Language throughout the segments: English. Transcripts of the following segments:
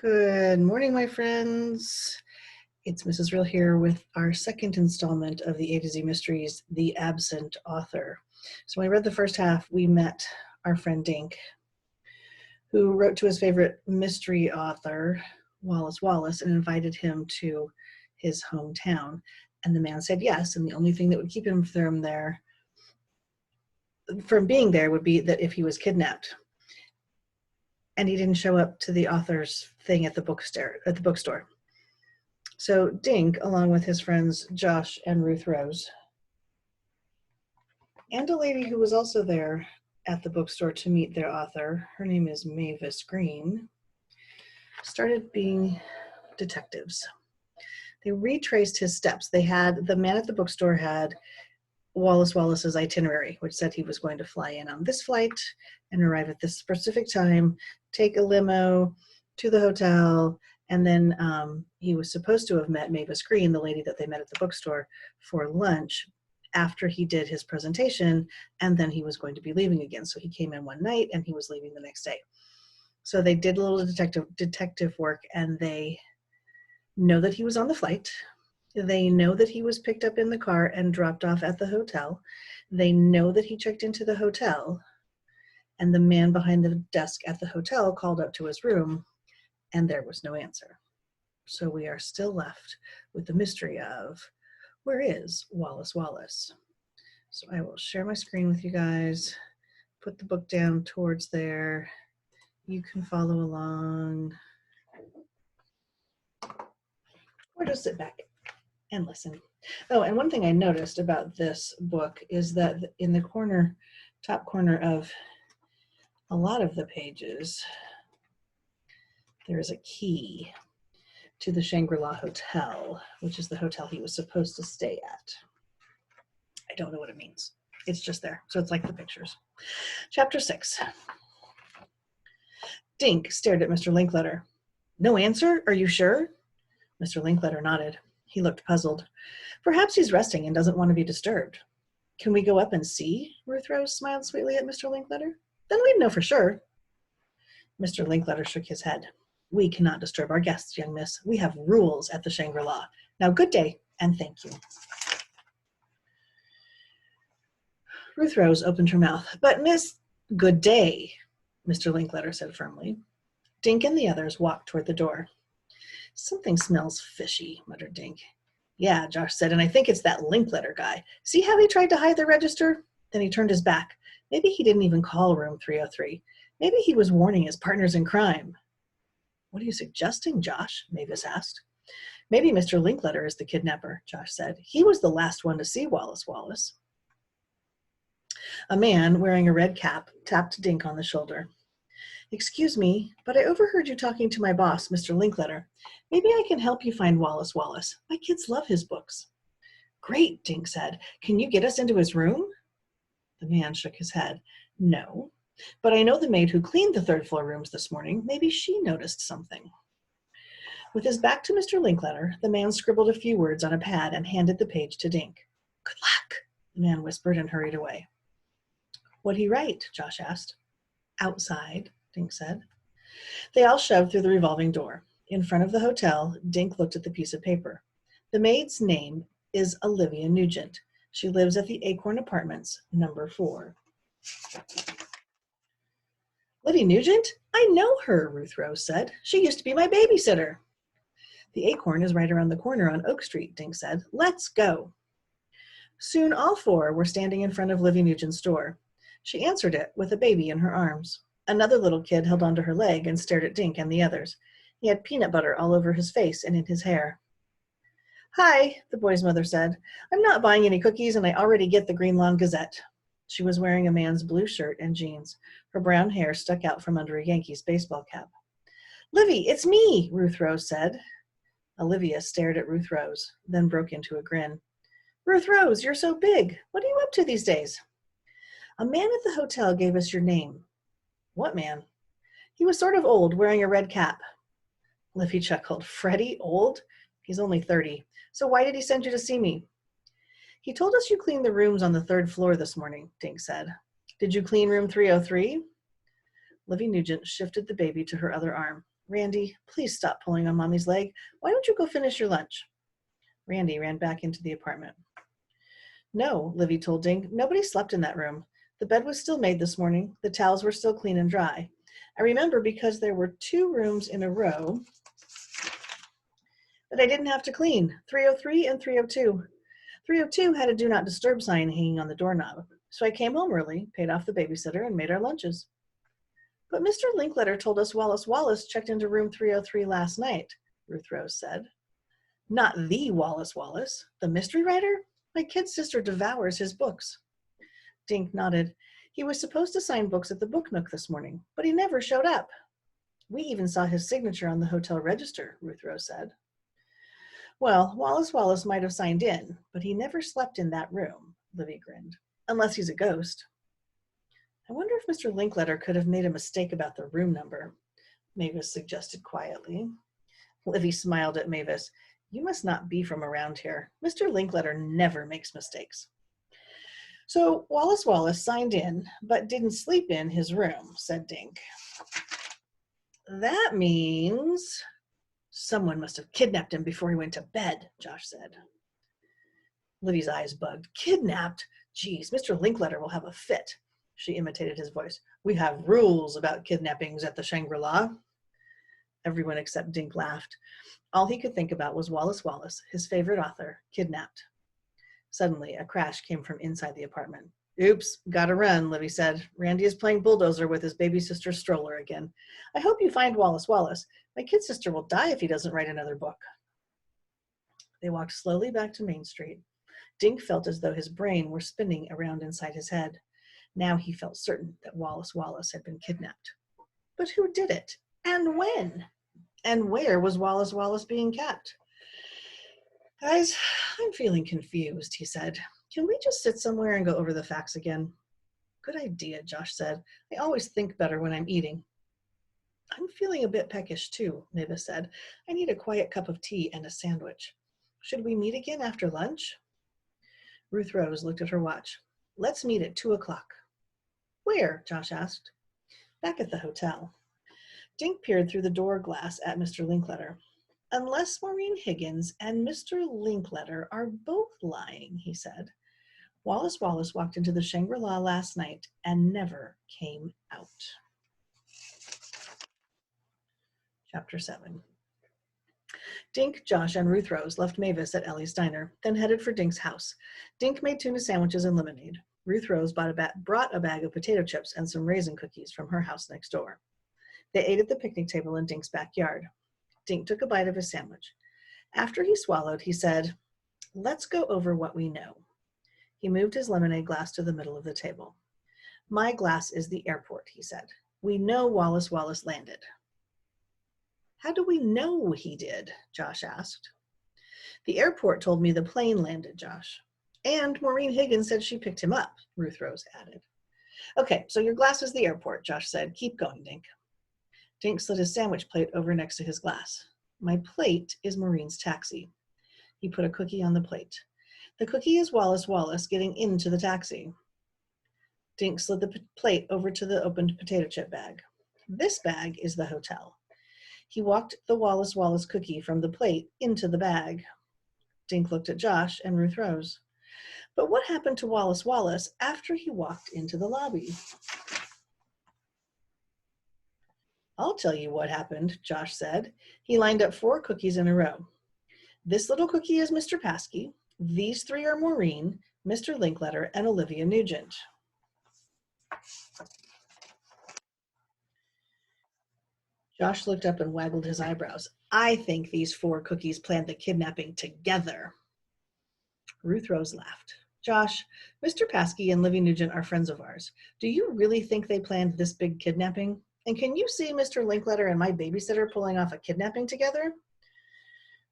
Good morning, my friends. It's Mrs. Real here with our second installment of the A to Z Mysteries, The Absent Author. So when I read the first half, we met our friend Dink, who wrote to his favorite mystery author, Wallace Wallace, and invited him to his hometown. And the man said yes, and the only thing that would keep him from being there would be that if he was kidnapped. And he didn't show up to the author's thing at the bookstore. So Dink, along with his friends Josh and Ruth Rose, and a lady who was also there at the bookstore to meet their author, her name is Mavis Green, started being detectives. They retraced his steps. The man at the bookstore had Wallace Wallace's itinerary, which said he was going to fly in on this flight and arrive at this specific time, take a limo to the hotel, and then he was supposed to have met Mavis Green, the lady that they met at the bookstore, for lunch after he did his presentation, and then he was going to be leaving again. So he came in one night and he was leaving the next day. So they did a little detective work, and they know that he was on the flight. They know that he was picked up in the car and dropped off at the hotel. They know that he checked into the hotel, and the man behind the desk at the hotel called up to his room, and there was no answer. So we are still left with the mystery of, where is Wallace Wallace? So I will share my screen with you guys, put the book down towards there. You can follow along, or just sit back and listen. Oh, and one thing I noticed about this book is that in the top corner of a lot of the pages, there is a key to the Shangri-La Hotel, which is the hotel he was supposed to stay at. I don't know what it means. It's just there. So it's like the pictures. Chapter 6. Dink stared at Mr. Linkletter. No answer? Are you sure? Mr. Linkletter nodded. He looked puzzled. Perhaps he's resting and doesn't want to be disturbed. Can we go up and see? Ruth Rose smiled sweetly at Mr. Linkletter. Then we'd know for sure. Mr. Linkletter shook his head. We cannot disturb our guests, young miss. We have rules at the Shangri-La. Now, good day, and thank you. Ruth Rose opened her mouth. But Miss, good day, Mr. Linkletter said firmly. Dink and the others walked toward the door. Something smells fishy, muttered Dink. Yeah, Josh said, and I think it's that Linkletter guy. See how he tried to hide the register? Then he turned his back. Maybe he didn't even call room 303. Maybe he was warning his partners in crime. What are you suggesting, Josh? Mavis asked. Maybe Mr. Linkletter is the kidnapper, Josh said. He was the last one to see Wallace Wallace. A man wearing a red cap tapped Dink on the shoulder. Excuse me, but I overheard you talking to my boss, Mr. Linkletter. Maybe I can help you find Wallace Wallace. My kids love his books. Great, Dink said. Can you get us into his room? The man shook his head. No, but I know the maid who cleaned the third-floor rooms this morning. Maybe she noticed something. With his back to Mr. Linkletter, the man scribbled a few words on a pad and handed the page to Dink. Good luck, the man whispered and hurried away. What'd he write? Josh asked. Outside, Dink said. They all shoved through the revolving door. In front of the hotel, Dink looked at the piece of paper. The maid's name is Olivia Nugent. She lives at the Acorn Apartments, number 4. Livy Nugent? I know her, Ruth Rose said. She used to be my babysitter. The Acorn is right around the corner on Oak Street, Dink said. Let's go. Soon all 4 were standing in front of Livy Nugent's door. She answered it with a baby in her arms. Another little kid held onto her leg and stared at Dink and the others. He had peanut butter all over his face and in his hair. Hi, the boy's mother said. I'm not buying any cookies, and I already get the Green Lawn Gazette. She was wearing a man's blue shirt and jeans. Her brown hair stuck out from under a Yankees baseball cap. Livy, it's me, Ruth Rose said. Olivia stared at Ruth Rose, then broke into a grin. Ruth Rose, you're so big. What are you up to these days? A man at the hotel gave us your name. What man? He was sort of old, wearing a red cap. Livy chuckled. Freddie, old? He's only 30. So why did he send you to see me? He told us you cleaned the rooms on the 3rd floor this morning, Dink said. Did you clean room 303? Livy Nugent shifted the baby to her other arm. Randy, please stop pulling on Mommy's leg. Why don't you go finish your lunch? Randy ran back into the apartment. No, Livy told Dink. Nobody slept in that room. The bed was still made this morning. The towels were still clean and dry. I remember because there were 2 rooms in a row that I didn't have to clean, 303 and 302. 302 had a do not disturb sign hanging on the doorknob, so I came home early, paid off the babysitter, and made our lunches. But Mr. Linkletter told us Wallace Wallace checked into room 303 last night, Ruth Rose said. Not the Wallace Wallace, the mystery writer? My kid sister devours his books. Dink nodded. He was supposed to sign books at the Book Nook this morning, but he never showed up. We even saw his signature on the hotel register, Ruth Rose said. Well, Wallace Wallace might have signed in, but he never slept in that room, Livy grinned. Unless he's a ghost. I wonder if Mr. Linkletter could have made a mistake about the room number, Mavis suggested quietly. Livy smiled at Mavis. You must not be from around here. Mr. Linkletter never makes mistakes. So Wallace Wallace signed in, but didn't sleep in his room, said Dink. That means someone must have kidnapped him before he went to bed, Josh said. Livy's eyes bugged. Kidnapped? Geez, Mr. Linkletter will have a fit. She imitated his voice. We have rules about kidnappings at the Shangri-La. Everyone except Dink laughed. All he could think about was Wallace Wallace, his favorite author, kidnapped. Suddenly, a crash came from inside the apartment. Oops, gotta run, Livy said. Randy is playing bulldozer with his baby sister's stroller again. I hope you find Wallace Wallace. My kid sister will die if he doesn't write another book. They walked slowly back to Main Street. Dink felt as though his brain were spinning around inside his head. Now he felt certain that Wallace Wallace had been kidnapped. But who did it? And when? And where was Wallace Wallace being kept? Guys, I'm feeling confused, he said. Can we just sit somewhere and go over the facts again? Good idea, Josh said. I always think better when I'm eating. I'm feeling a bit peckish too, Mavis said. I need a quiet cup of tea and a sandwich. Should we meet again after lunch? Ruth Rose looked at her watch. Let's meet at 2 o'clock. Where? Josh asked. Back at the hotel. Dink peered through the door glass at Mr. Linkletter. Unless Maureen Higgins and Mr. Linkletter are both lying, he said. Wallace Wallace walked into the Shangri-La last night and never came out. Chapter 7. Dink, Josh, and Ruth Rose left Mavis at Ellie's diner, then headed for Dink's house. Dink made tuna sandwiches and lemonade. Ruth Rose brought a bag of potato chips and some raisin cookies from her house next door. They ate at the picnic table in Dink's backyard. Dink took a bite of his sandwich. After he swallowed, he said, Let's go over what we know. He moved his lemonade glass to the middle of the table. My glass is the airport, he said. We know Wallace Wallace landed. How do we know he did? Josh asked. The airport told me the plane landed, Josh. And Maureen Higgins said she picked him up, Ruth Rose added. Okay, so your glass is the airport, Josh said. Keep going, Dink. Dink slid his sandwich plate over next to his glass. My plate is Maureen's taxi. He put a cookie on the plate. The cookie is Wallace Wallace getting into the taxi. Dink slid the plate over to the opened potato chip bag. This bag is the hotel. He walked the Wallace Wallace cookie from the plate into the bag. Dink looked at Josh and Ruth Rose. But what happened to Wallace Wallace after he walked into the lobby? I'll tell you what happened, Josh said. He lined up 4 cookies in a row. This little cookie is Mr. Paskey. These 3 are Maureen, Mr. Linkletter, and Olivia Nugent. Josh looked up and waggled his eyebrows. I think these 4 cookies planned the kidnapping together. Ruth Rose laughed. Josh, Mr. Paskey and Olivia Nugent are friends of ours. Do you really think they planned this big kidnapping? And can you see Mr. Linkletter and my babysitter pulling off a kidnapping together?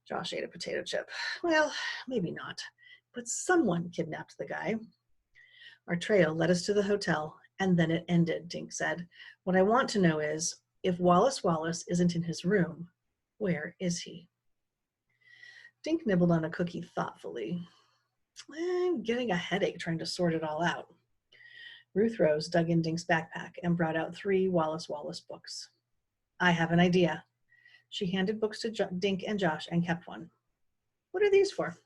Josh ate a potato chip. Well, maybe not, but someone kidnapped the guy. Our trail led us to the hotel, and then it ended, Dink said. What I want to know is, if Wallace Wallace isn't in his room, where is he? Dink nibbled on a cookie thoughtfully. I'm getting a headache trying to sort it all out. Ruth Rose dug in Dink's backpack and brought out 3 Wallace Wallace books. I have an idea. She handed books to Dink and Josh and kept one. What are these for?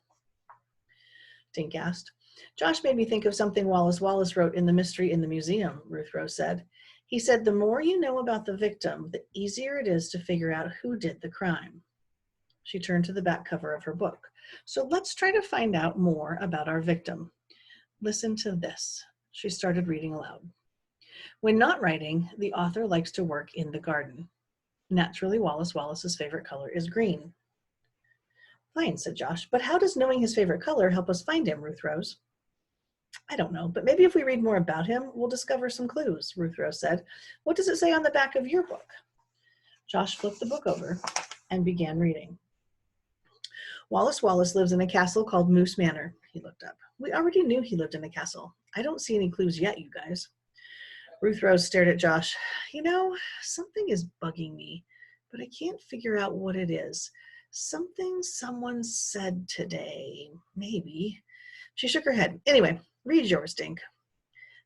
Dink asked. Josh made me think of something Wallace Wallace wrote in The Mystery in the Museum, Ruth Rose said. He said, the more you know about the victim, the easier it is to figure out who did the crime. She turned to the back cover of her book. So let's try to find out more about our victim. Listen to this. She started reading aloud. When not writing, the author likes to work in the garden. Naturally, Wallace Wallace's favorite color is green. Fine, said Josh, but how does knowing his favorite color help us find him, Ruth Rose? I don't know, but maybe if we read more about him, we'll discover some clues, Ruth Rose said. What does it say on the back of your book? Josh flipped the book over and began reading. Wallace Wallace lives in a castle called Moose Manor, he looked up. We already knew he lived in a castle. I don't see any clues yet, you guys. Ruth Rose stared at Josh. You know, something is bugging me, but I can't figure out what it is. Something someone said today, maybe. She shook her head. Anyway, read yours, Dink.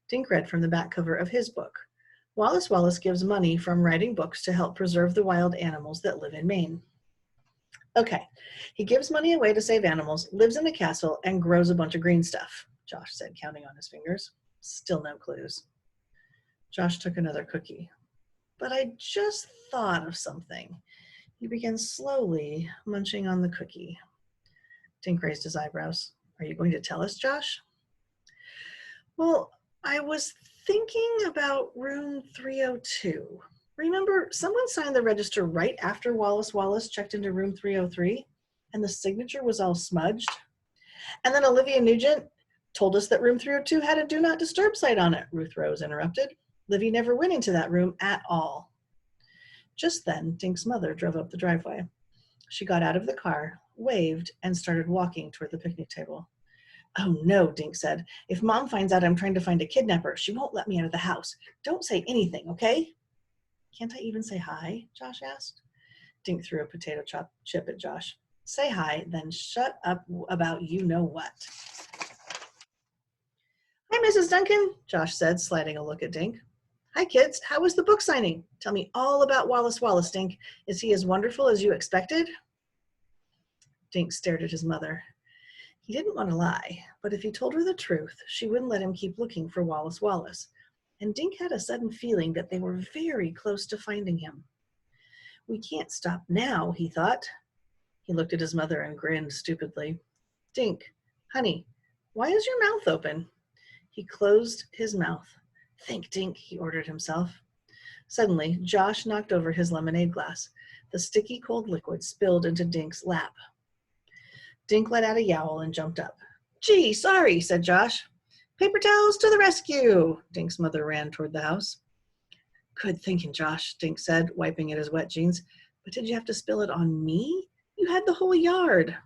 Dink read from the back cover of his book. Wallace Wallace gives money from writing books to help preserve the wild animals that live in Maine. Okay, he gives money away to save animals, lives in a castle, and grows a bunch of green stuff, Josh said, counting on his fingers. Still no clues. Josh took another cookie. But I just thought of something. He began slowly munching on the cookie. Dink raised his eyebrows. Are you going to tell us, Josh? Well, I was thinking about room 302. Remember, someone signed the register right after Wallace Wallace checked into room 303, and the signature was all smudged? And then Olivia Nugent told us that room 302 had a do not disturb sign on it, Ruth Rose interrupted. Livy never went into that room at all. Just then, Dink's mother drove up the driveway. She got out of the car, waved, and started walking toward the picnic table. Oh no, Dink said. If Mom finds out I'm trying to find a kidnapper, she won't let me out of the house. Don't say anything, okay? Can't I even say hi? Josh asked. Dink threw a potato chip at Josh. Say hi, then shut up about you-know-what. Hi, Mrs. Duncan, Josh said, sliding a look at Dink. Hi, kids. How was the book signing? Tell me all about Wallace Wallace, Dink. Is he as wonderful as you expected? Dink stared at his mother. He didn't want to lie, but if he told her the truth, she wouldn't let him keep looking for Wallace Wallace. And Dink had a sudden feeling that they were very close to finding him. We can't stop now, he thought. He looked at his mother and grinned stupidly. Dink, honey, why is your mouth open? He closed his mouth. Think, Dink, he ordered himself. Suddenly, Josh knocked over his lemonade glass. The sticky cold liquid spilled into Dink's lap. Dink let out a yowl and jumped up. Gee, sorry, said Josh. Paper towels to the rescue! Dink's mother ran toward the house. Good thinking, Josh, Dink said, wiping at his wet jeans. But did you have to spill it on me? You had the whole yard.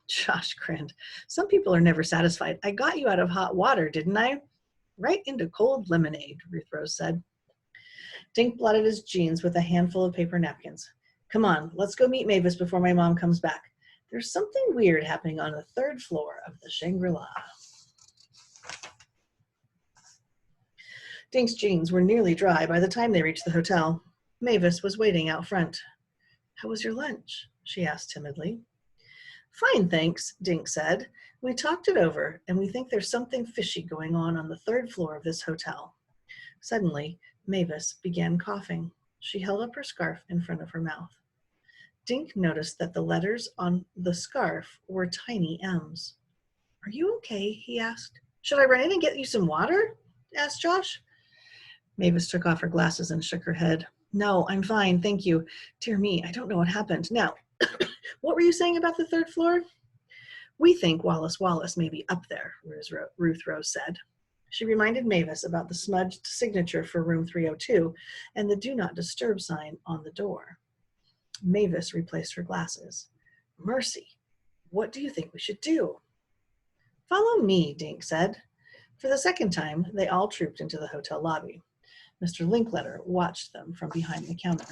Josh grinned. Some people are never satisfied. I got you out of hot water, didn't I? Right into cold lemonade, Ruth Rose said. Dink blotted his jeans with a handful of paper napkins. Come on, let's go meet Mavis before my mom comes back. There's something weird happening on the third floor of the Shangri-La. Dink's jeans were nearly dry by the time they reached the hotel. Mavis was waiting out front. How was your lunch? She asked timidly. Fine, thanks, Dink said. We talked it over, and we think there's something fishy going on the third floor of this hotel. Suddenly, Mavis began coughing. She held up her scarf in front of her mouth. Dink noticed that the letters on the scarf were tiny M's. Are you okay? He asked. Should I run in and get you some water? Asked Josh. Mavis took off her glasses and shook her head. No, I'm fine, thank you. Dear me, I don't know what happened. Now, what were you saying about the third floor? We think Wallace Wallace may be up there, Ruth Rose said. She reminded Mavis about the smudged signature for room 302 and the do not disturb sign on the door. Mavis replaced her glasses. Mercy, what do you think we should do? Follow me, Dink said. For the second time, they all trooped into the hotel lobby. Mr. Linkletter watched them from behind the counter.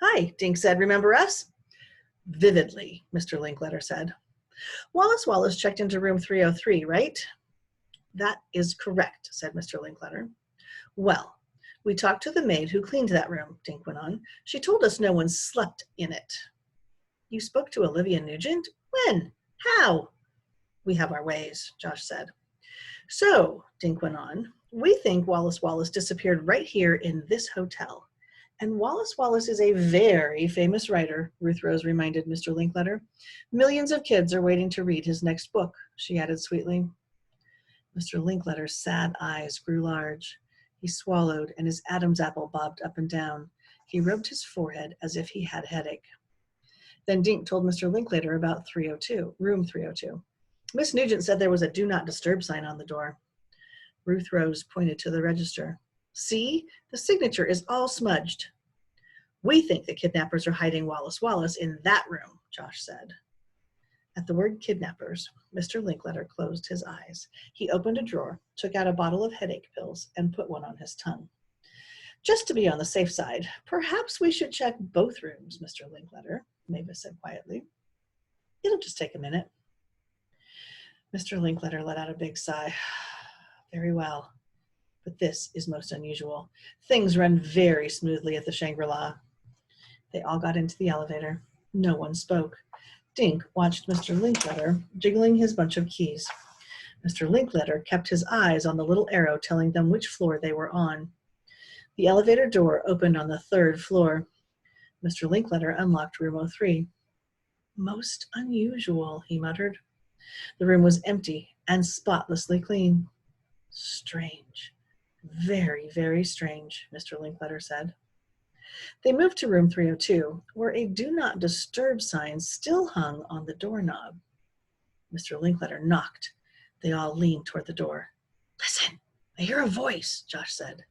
Hi, Dink said, remember us? Vividly, Mr. Linkletter said. Wallace Wallace checked into room 303, right? That is correct, said Mr. Linkletter. Well, We talked to the maid who cleaned that room, Dink went on. She told us no one slept in it. You spoke to Olivia Nugent? When? How? We have our ways, Josh said. So, Dink went on, we think Wallace Wallace disappeared right here in this hotel. And Wallace Wallace is a very famous writer, Ruth Rose reminded Mr. Linkletter. Millions of kids are waiting to read his next book, she added sweetly. Mr. Linkletter's sad eyes grew large. He swallowed, and his Adam's apple bobbed up and down. He rubbed his forehead as if he had a headache. Then Dink told Mr. Linklater about 302, room 302. Miss Nugent said there was a do not disturb sign on the door. Ruth Rose pointed to the register. See, the signature is all smudged. We think the kidnappers are hiding Wallace Wallace in that room, Josh said. At the word kidnappers, Mr. Linkletter closed his eyes. He opened a drawer, took out a bottle of headache pills, and put one on his tongue. Just to be on the safe side, perhaps we should check both rooms, Mr. Linkletter, Mavis said quietly. It'll just take a minute. Mr. Linkletter let out a big sigh. Very well, but this is most unusual. Things run very smoothly at the Shangri-La. They all got into the elevator. No one spoke. Dink watched Mr. Linkletter jiggling his bunch of keys. Mr. Linkletter kept his eyes on the little arrow telling them which floor they were on. The elevator door opened on the 3rd floor. Mr. Linkletter unlocked room 03. Most unusual, he muttered. The room was empty and spotlessly clean. Strange. Very, very strange, Mr. Linkletter said. They moved to room 302, where a do not disturb sign still hung on the doorknob. Mr. Linkletter knocked. They all leaned toward the door. Listen, I hear a voice, Josh said.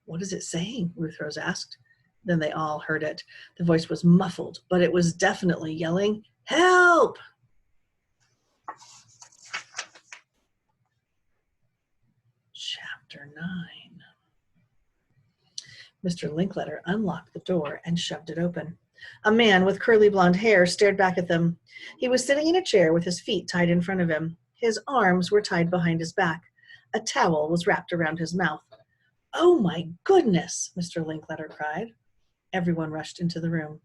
What is it saying? Ruth Rose asked. Then they all heard it. The voice was muffled, but it was definitely yelling, Help! Chapter 9. Mr. Linkletter unlocked the door and shoved it open. A man with curly blonde hair stared back at them. He was sitting in a chair with his feet tied in front of him. His arms were tied behind his back. A towel was wrapped around his mouth. Oh my goodness, Mr. Linkletter cried. Everyone rushed into the room.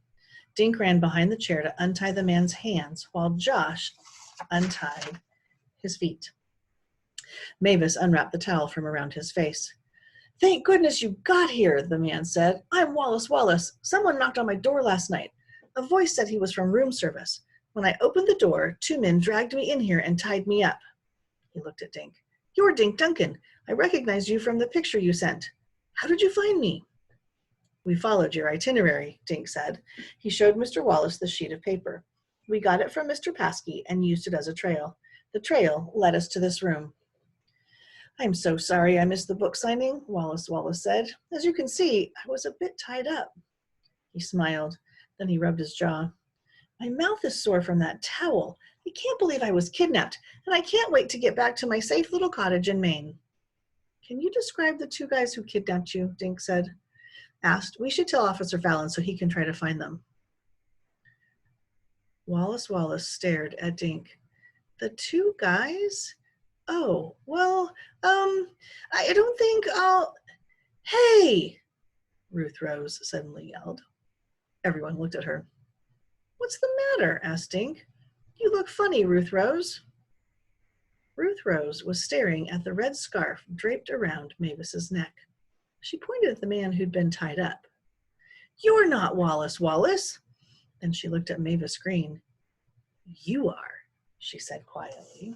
Dink ran behind the chair to untie the man's hands while Josh untied his feet. Mavis unwrapped the towel from around his face. Thank goodness you got here, the man said. I'm Wallace Wallace. Someone knocked on my door last night. A voice said he was from room service. When I opened the door, 2 men dragged me in here and tied me up. He looked at Dink. You're Dink Duncan. I recognized you from the picture you sent. How did you find me? We followed your itinerary, Dink said. He showed Mr. Wallace the sheet of paper. We got it from Mr. Paskey and used it as a trail. The trail led us to this room. I'm so sorry I missed the book signing, Wallace Wallace said. As you can see, I was a bit tied up. He smiled. Then he rubbed his jaw. My mouth is sore from that towel. I can't believe I was kidnapped, and I can't wait to get back to my safe little cottage in Maine. Can you describe the 2 guys who kidnapped you? Dink asked. We should tell Officer Fallon so he can try to find them. Wallace Wallace stared at Dink. The 2 guys? Oh, well, I don't think I'll... Hey! Ruth Rose suddenly yelled. Everyone looked at her. What's the matter? Asked Dink. You look funny, Ruth Rose. Ruth Rose was staring at the red scarf draped around Mavis's neck. She pointed at the man who'd been tied up. You're not Wallace Wallace. Then she looked at Mavis Green. You are, she said quietly.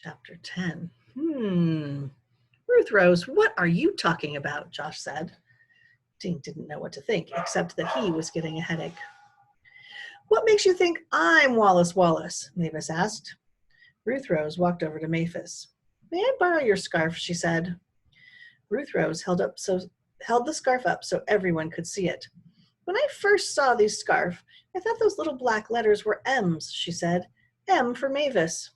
Chapter 10. Ruth Rose, what are you talking about? Josh said. Dink didn't know what to think, except that he was getting a headache. What makes you think I'm Wallace Wallace? Mavis asked. Ruth Rose walked over to Mavis. May I borrow your scarf? She said. Ruth Rose held the scarf up so everyone could see it. When I first saw this scarf, I thought those little black letters were M's, she said. M for Mavis.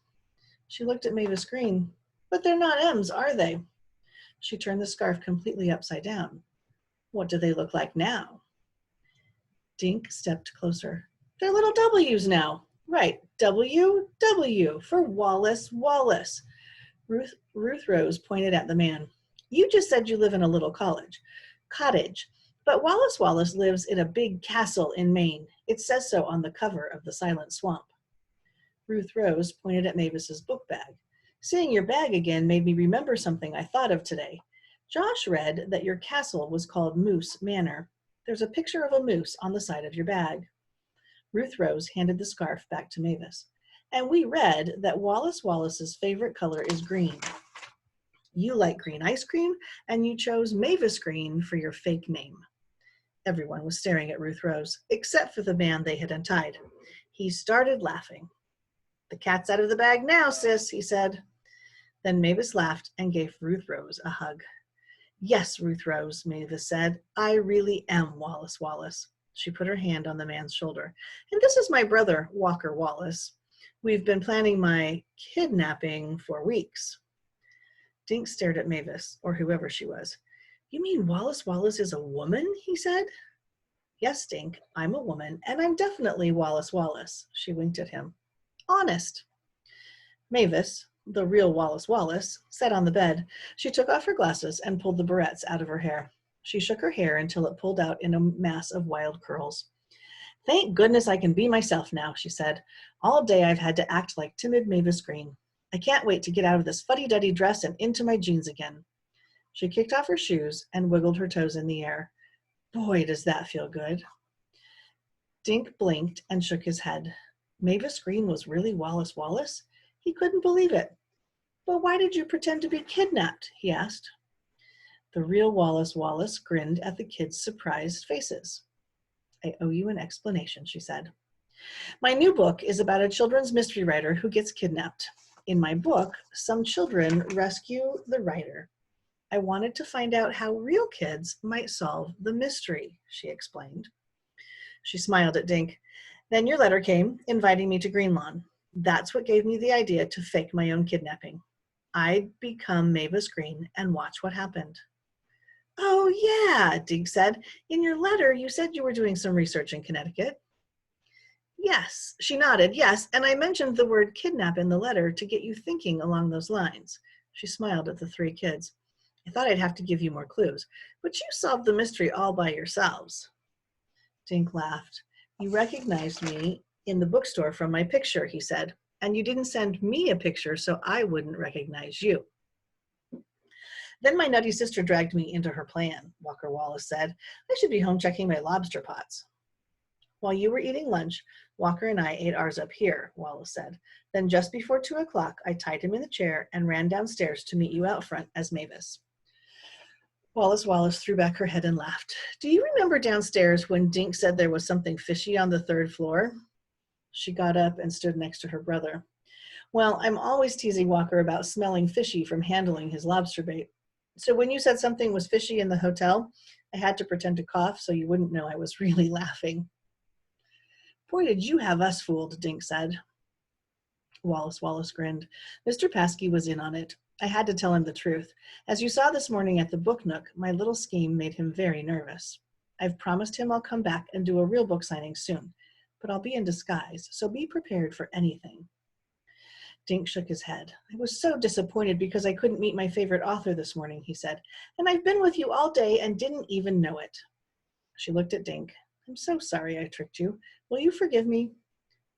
She looked at Mavis Green. But they're not M's, are they? She turned the scarf completely upside down. What do they look like now? Dink stepped closer. They're little W's now. Right, W, W for Wallace Wallace. Ruth Rose pointed at the man. You just said you live in a little cottage, but Wallace Wallace lives in a big castle in Maine. It says so on the cover of The Silent Swamp. Ruth Rose pointed at Mavis's book bag. Seeing your bag again made me remember something I thought of today. Josh read that your castle was called Moose Manor. There's a picture of a moose on the side of your bag. Ruth Rose handed the scarf back to Mavis. And we read that Wallace Wallace's favorite color is green. You like green ice cream, and you chose Mavis Green for your fake name. Everyone was staring at Ruth Rose, except for the man they had untied. He started laughing. The cat's out of the bag now, sis, he said. Then Mavis laughed and gave Ruth Rose a hug. Yes, Ruth Rose, Mavis said, I really am Wallace Wallace. She put her hand on the man's shoulder. And this is my brother, Walker Wallace. We've been planning my kidnapping for weeks. Dink stared at Mavis, or whoever she was. You mean Wallace Wallace is a woman, he said. Yes, Dink, I'm a woman, and I'm definitely Wallace Wallace. She winked at him. Honest. Mavis, the real Wallace Wallace, sat on the bed. She took off her glasses and pulled the barrettes out of her hair. She shook her hair until it pulled out in a mass of wild curls. Thank goodness I can be myself now, she said. All day I've had to act like timid Mavis Green. I can't wait to get out of this fuddy-duddy dress and into my jeans again. She kicked off her shoes and wiggled her toes in the air. Boy, does that feel good. Dink blinked and shook his head. Mavis Green was really Wallace Wallace? He couldn't believe it. But why did you pretend to be kidnapped? He asked. The real Wallace Wallace grinned at the kids' surprised faces. I owe you an explanation, she said. My new book is about a children's mystery writer who gets kidnapped. In my book, some children rescue the writer. I wanted to find out how real kids might solve the mystery, she explained. She smiled at Dink. Then your letter came, inviting me to Greenlawn. That's what gave me the idea to fake my own kidnapping. I'd become Mavis Green and watch what happened. Oh, yeah, Dink said. In your letter, you said you were doing some research in Connecticut. Yes, she nodded, yes, and I mentioned the word kidnap in the letter to get you thinking along those lines. She smiled at the three kids. I thought I'd have to give you more clues, but you solved the mystery all by yourselves. Dink laughed. You recognized me in the bookstore from my picture, he said, and you didn't send me a picture so I wouldn't recognize you. Then my nutty sister dragged me into her plan, Walker Wallace said. I should be home checking my lobster pots. While you were eating lunch, Walker and I ate ours up here, Wallace said. Then just before 2 o'clock, I tied him in the chair and ran downstairs to meet you out front as Mavis. Wallace Wallace threw back her head and laughed. Do you remember downstairs when Dink said there was something fishy on the 3rd floor? She got up and stood next to her brother. Well, I'm always teasing Walker about smelling fishy from handling his lobster bait. So when you said something was fishy in the hotel, I had to pretend to cough so you wouldn't know I was really laughing. Boy, did you have us fooled, Dink said. Wallace Wallace grinned. Mr. Paskey was in on it. I had to tell him the truth. As you saw this morning at the book nook, my little scheme made him very nervous. I've promised him I'll come back and do a real book signing soon, but I'll be in disguise, so be prepared for anything. Dink shook his head. I was so disappointed because I couldn't meet my favorite author this morning, he said, and I've been with you all day and didn't even know it. She looked at Dink. I'm so sorry I tricked you. Will you forgive me?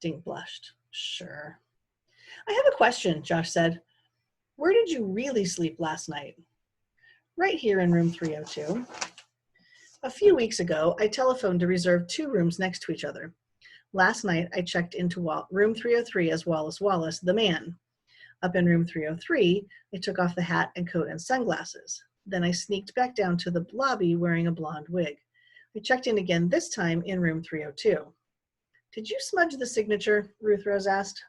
Dink blushed. Sure. I have a question, Josh said. Where did you really sleep last night? Right here in room 302. A few weeks ago, I telephoned to reserve 2 rooms next to each other. Last night, I checked into room 303 as Wallace Wallace, the man. Up in room 303, I took off the hat and coat and sunglasses. Then I sneaked back down to the lobby wearing a blonde wig. I checked in again, this time in room 302. Did you smudge the signature? Ruth Rose asked.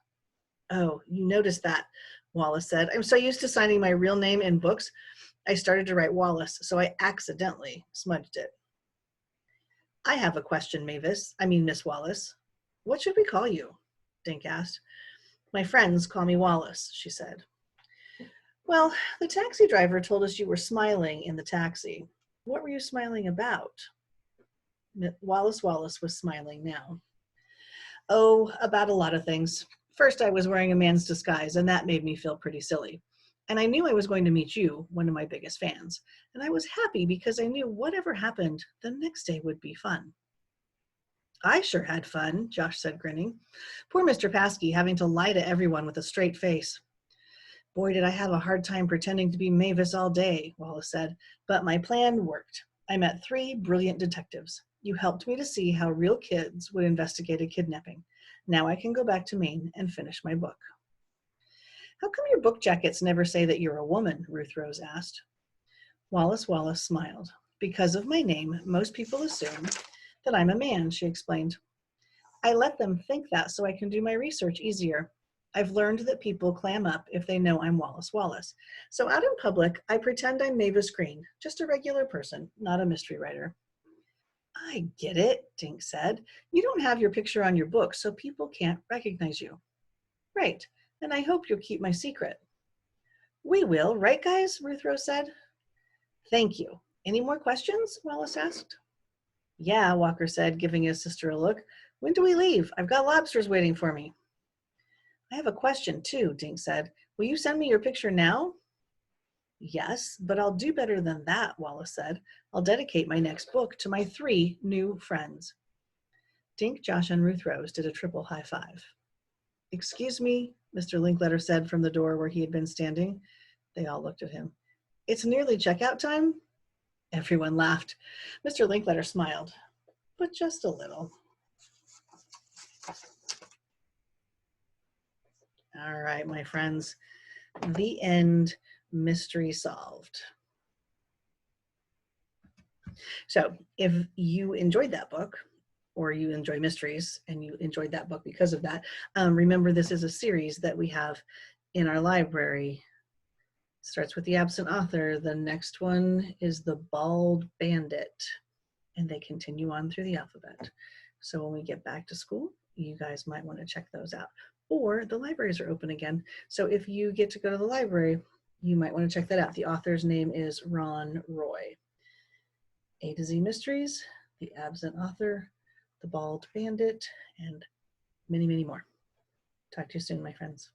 Oh, you noticed that, Wallace said. I'm so used to signing my real name in books, I started to write Wallace, so I accidentally smudged it. I have a question, Miss Wallace. What should we call you? Dink asked. My friends call me Wallace, she said. Well, the taxi driver told us you were smiling in the taxi. What were you smiling about? Wallace Wallace was smiling now. Oh, about a lot of things. First, I was wearing a man's disguise, and that made me feel pretty silly. And I knew I was going to meet you, one of my biggest fans. And I was happy because I knew whatever happened, the next day would be fun. I sure had fun, Josh said, grinning. Poor Mr. Paskey having to lie to everyone with a straight face. Boy, did I have a hard time pretending to be Mavis all day, Wallace said, but my plan worked. I met 3 brilliant detectives. You helped me to see how real kids would investigate a kidnapping. Now I can go back to Maine and finish my book. How come your book jackets never say that you're a woman? Ruth Rose asked. Wallace smiled. Because of my name, most people assume that I'm a man, she explained. I let them think that so I can do my research easier. I've learned that people clam up if they know I'm Wallace. So out in public, I pretend I'm Mavis Green, just a regular person, not a mystery writer. I get it, Dink said. You don't have your picture on your book, so people can't recognize you. Right, and I hope you'll keep my secret. We will, right, guys? Ruth Rose said. Thank you. Any more questions? Wallace asked. Yeah, Walker said, giving his sister a look. When do we leave? I've got lobsters waiting for me. I have a question, too, Dink said. Will you send me your picture now? Yes, but I'll do better than that, Wallace said. I'll dedicate my next book to my 3 new friends. Dink, Josh, and Ruth Rose did a triple high five. Excuse me, Mr. Linkletter said from the door where he had been standing. They all looked at him. It's nearly checkout time? Everyone laughed. Mr. Linkletter smiled, but just a little. All right, my friends, the end, mystery solved. So if you enjoyed that book, or you enjoy mysteries and you enjoyed that book because of that, remember this is a series that we have in our library. It starts with the absent author. The next one is the bald bandit, and they continue on through the alphabet. So when we get back to school, you guys might want to check those out. Or the libraries are open again. So if you get to go to the library, you might want to check that out. The author's name is Ron Roy. A to Z Mysteries, The Absent Author, The Bald Bandit, and many, many more. Talk to you soon, my friends.